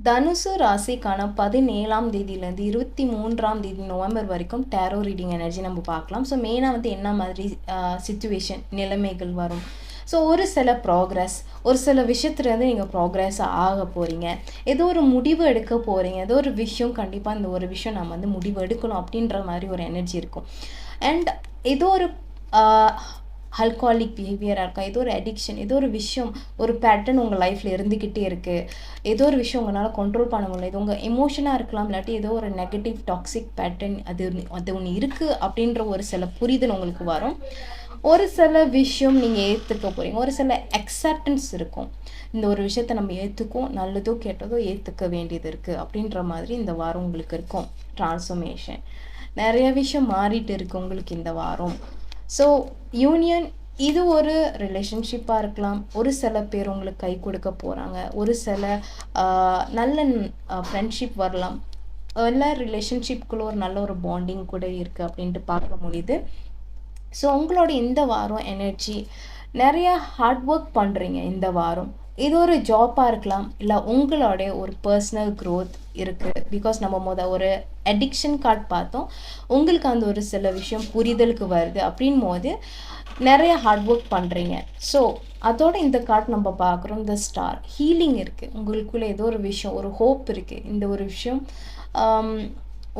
தனுசு ராசிக்கான 17ஆம் தேதியிலேருந்து 23ஆம் தேதி நவம்பர் வரைக்கும் டேரோ ரீடிங் எனர்ஜி நம்ம பார்க்கலாம். ஸோ மெயினாக வந்து என்ன மாதிரி சிச்சுவேஷன் நிலைமைகள் வரும். ஸோ ஒரு சில ப்ராக்ரஸ், ஒரு சில விஷயத்துலேருந்து நீங்கள் ப்ராக்ரஸ் ஆக போகிறீங்க. ஏதோ ஒரு முடிவு எடுக்க போகிறீங்க. ஏதோ ஒரு விஷயம் கண்டிப்பாக இந்த ஒரு விஷயம் நம்ம வந்து முடிவு எடுக்கணும் அப்படின்ற மாதிரி ஒரு எனர்ஜி இருக்கும். அண்ட் ஏதோ ஒரு ஆல்காலிக் பிஹேவியராக இருக்கா, ஏதோ ஒரு அடிக்ஷன், ஏதோ ஒரு விஷயம், ஒரு பேட்டர்ன் உங்கள் லைஃப்பில் இருந்துக்கிட்டே இருக்குது. ஏதோ ஒரு விஷயம் உங்களால் கண்ட்ரோல் பண்ண முடியல. இது உங்கள் எமோஷனாக இருக்கலாம், இல்லாட்டி ஏதோ ஒரு நெகட்டிவ் டாக்ஸிக் பேட்டர்ன் அது ஒன்று இருக்குது அப்படின்ற ஒரு சில புரிதல் உங்களுக்கு வரும். ஒரு சில விஷயம் நீங்கள் ஏற்றுக்க போகிறீங்க. ஒரு சில அக்செப்டன்ஸ் இருக்கும். இந்த ஒரு விஷயத்தை நம்ம ஏற்றுக்கும், நல்லதோ கெட்டதோ ஏற்றுக்க வேண்டியது இருக்குது அப்படின்ற மாதிரி இந்த வாரம் உங்களுக்கு இருக்கும். ட்ரான்ஸ்ஃபர்மேஷன் நிறைய விஷயம் மாறிட்டு இருக்குது உங்களுக்கு இந்த வாரம். ஸோ யூனியன் இது ஒரு ரிலேஷன்ஷிப்பாக இருக்கலாம். ஒரு சில பேர் உங்களுக்கு கை கொடுக்க போகிறாங்க. ஒரு சில நல்ல ஃப்ரெண்ட்ஷிப் வரலாம். எல்லா ரிலேஷன்ஷிப்குள்ளே ஒரு நல்ல ஒரு பாண்டிங் கூட இருக்குது அப்படின்ட்டு பார்க்க முடியுது. ஸோ உங்களோட இந்த வாரம் எனர்ஜி நிறையா ஹார்ட் ஒர்க் பண்ணுறீங்க இந்த வாரம். இது ஒரு ஜாப்பாக இருக்கலாம், இல்லை உங்களுடைய ஒரு பர்சனல் க்ரோத் இருக்குது. பிகாஸ் நம்ம ஒரு அடிக்ஷன் கார்டு பார்த்தோம். உங்களுக்கு அந்த ஒரு சில விஷயம் புரிதலுக்கு வருது அப்படின் போது நிறைய ஹார்ட் ஒர்க் பண்ணுறீங்க. ஸோ அதோட இந்த கார்டு நம்ம பார்க்குறோம். இந்த ஸ்டார் ஹீலிங் இருக்குது. உங்களுக்குள்ளே ஏதோ ஒரு விஷயம், ஒரு ஹோப் இருக்குது. இந்த ஒரு விஷயம்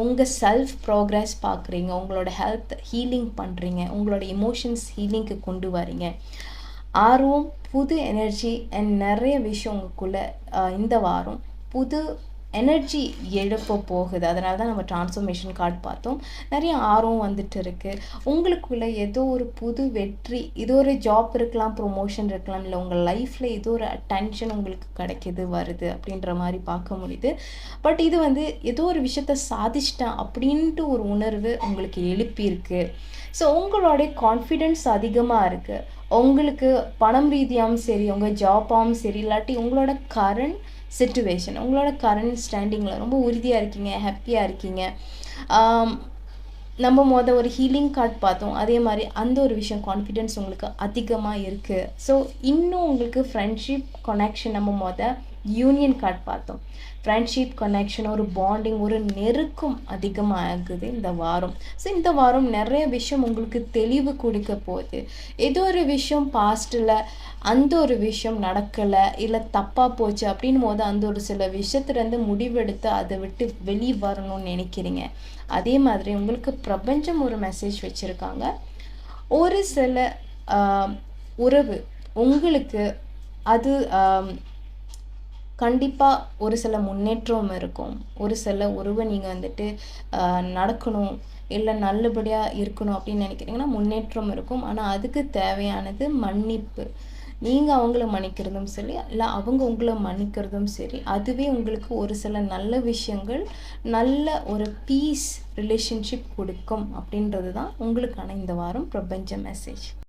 உங்கள் செல்ஃப் ப்ரோக்ரஸ் பார்க்குறீங்க. உங்களோட ஹெல்த் ஹீலிங் பண்ணுறீங்க. உங்களோட எமோஷன்ஸ் ஹீலிங்க்கு கொண்டு வரீங்க. ஆர்வம், புது எனர்ஜி அண்ட் நிறைய விஷயம் உங்களுக்குள்ளே இந்த வாரம் புது எனர்ஜி எழுப்ப போகுது. அதனால தான் நம்ம ட்ரான்ஸ்ஃபர்மேஷன் கார்டு பார்த்தோம். நிறைய ஆர்வம் வந்துட்டு இருக்குது. உங்களுக்குள்ளே ஏதோ ஒரு புது வெற்றி, இது ஒரு ஜாப் இருக்கலாம், ப்ரொமோஷன் இருக்கலாம், இல்லை உங்கள் லைஃப்பில் ஏதோ ஒரு அட்டென்ஷன் உங்களுக்கு கிடைக்கிது, வருது அப்படின்ற மாதிரி பார்க்க முடியுது. பட் இது வந்து ஏதோ ஒரு விஷயத்த சாதிச்சிட்டேன் அப்படின்ட்டு ஒரு உணர்வு உங்களுக்கு எழுப்பியிருக்கு. ஸோ உங்களுடைய கான்ஃபிடென்ஸ் அதிகமாக இருக்குது. உங்களுக்கு பணம் ரீதியாகவும் சரி, உங்கள் ஜாப்பாகவும் சரி, இல்லாட்டி உங்களோட கரண்ட் சிச்சுவேஷன், உங்களோட கரண்ட் ஸ்டாண்டிங்கில் ரொம்ப உறுதியாக இருக்கீங்க, ஹாப்பியாக இருக்கீங்க. நம்ம ஒரு ஹீலிங் கார்டு பார்த்தோம். அதே மாதிரி அந்த ஒரு விஷயம் கான்ஃபிடென்ஸ் உங்களுக்கு அதிகமாக இருக்குது. ஸோ இன்னும் உங்களுக்கு ஃப்ரெண்ட்ஷிப் கனெக்ஷன் நம்ம யூனியன் கார்டு பார்த்தோம். ஃப்ரெண்ட்ஷிப் கனெக்ஷன், ஒரு பாண்டிங், ஒரு நெருக்கம் அதிகமாக ஆகுது இந்த வாரம். ஸோ இந்த வாரம் நிறைய விஷயம் உங்களுக்கு தெளிவு கொடுக்க போகுது. ஏதோ ஒரு விஷயம் பாஸ்ட்டில் அந்த ஒரு விஷயம் நடக்கலை, இல்லை தப்பாக போச்சு அப்படின் போது அந்த ஒரு சில விஷயத்துலேருந்து முடிவெடுத்து அதை விட்டு வெளியே வரணும்னு நினைக்கிறீங்க. அதே மாதிரி உங்களுக்கு பிரபஞ்சம் ஒரு மெசேஜ் வச்சுருக்காங்க. ஒரு சில உறவு உங்களுக்கு அது கண்டிப்பாக ஒரு சில முன்னேற்றம் இருக்கும். ஒரு சில உறவை நீங்கள் வந்துட்டு நடக்கணும், இல்லை நல்லபடியாக இருக்கணும் அப்படின்னு நினைக்கிறீங்கன்னா முன்னேற்றம் இருக்கும். ஆனால் அதுக்கு தேவையானது மன்னிப்பு. நீங்கள் அவங்கள மன்னிக்கிறதும் சரி, இல்லை அவங்க உங்களை மன்னிக்கிறதும் சரி, அதுவே உங்களுக்கு ஒரு சில நல்ல விஷயங்கள், நல்ல ஒரு பீஸ் ரிலேஷன்ஷிப் கொடுக்கும் அப்படின்றது தான் உங்களுக்கான இந்த வாரம் பிரபஞ்ச மெசேஜ்.